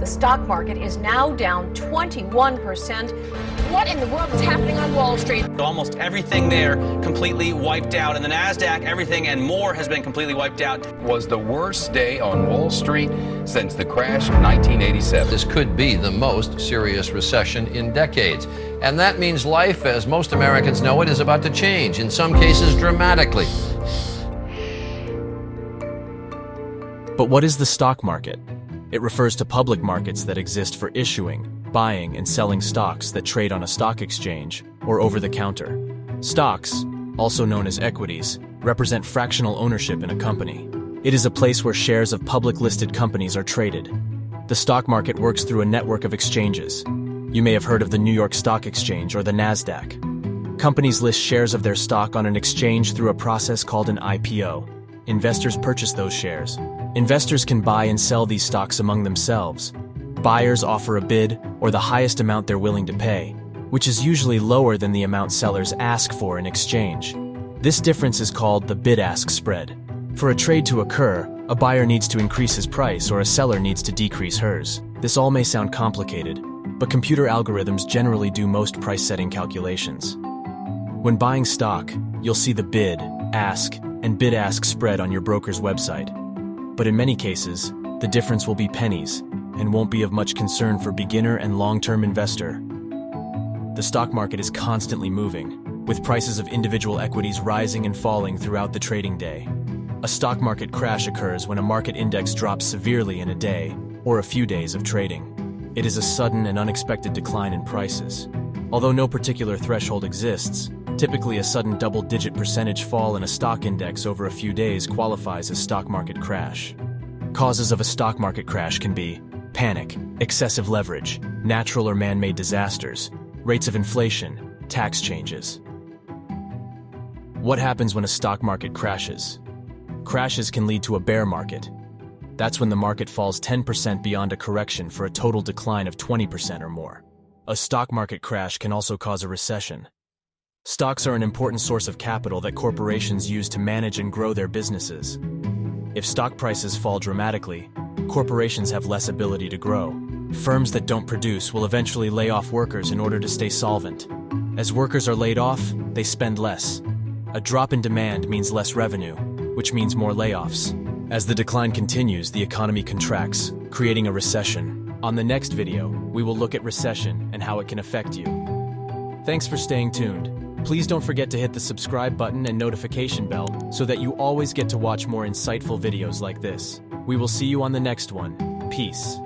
The stock market is now down 21%. What in the world is happening on Wall Street? Almost everything there completely wiped out. And the NASDAQ, everything and more has been completely wiped out. Was the worst day on Wall Street since the crash of 1987. This could be the most serious recession in decades. And that means life, as most Americans know it, is about to change, in some cases dramatically. But what is the stock market? It refers to public markets that exist for issuing, buying, and selling stocks that trade on a stock exchange or over the counter. Stocks, also known as equities, represent fractional ownership in a company. It is a place where shares of public listed companies are traded. The stock market works through a network of exchanges. You may have heard of the New York Stock Exchange or the NASDAQ. Companies list shares of their stock on an exchange through a process called an IPO. Investors purchase those shares. Investors can buy and sell these stocks among themselves. Buyers offer a bid or the highest amount they're willing to pay, which is usually lower than the amount sellers ask for in exchange. This difference is called the bid-ask spread. For a trade to occur, a buyer needs to increase his price or a seller needs to decrease hers. This all may sound complicated, but computer algorithms generally do most price-setting calculations. When buying stock, you'll see the bid, ask, and bid-ask spread on your broker's website. But in many cases, the difference will be pennies and won't be of much concern for beginner and long-term investor. The stock market is constantly moving, with prices of individual equities rising and falling throughout the trading day. A stock market crash occurs when a market index drops severely in a day or a few days of trading. It is a sudden and unexpected decline in prices. Although no particular threshold exists, typically a sudden double-digit percentage fall in a stock index over a few days qualifies as stock market crash. Causes of a stock market crash can be panic, excessive leverage, natural or man-made disasters, rates of inflation, tax changes. What happens when a stock market crashes? Crashes can lead to a bear market. That's when the market falls 10% beyond a correction for a total decline of 20% or more. A stock market crash can also cause a recession. Stocks are an important source of capital that corporations use to manage and grow their businesses. If stock prices fall dramatically, corporations have less ability to grow. Firms that don't produce will eventually lay off workers in order to stay solvent. As workers are laid off, they spend less. A drop in demand means less revenue, which means more layoffs. As the decline continues, the economy contracts, creating a recession. On the next video, we will look at recession and how it can affect you. Thanks for staying tuned. Please don't forget to hit the subscribe button and notification bell so that you always get to watch more insightful videos like this. We will see you on the next one. Peace.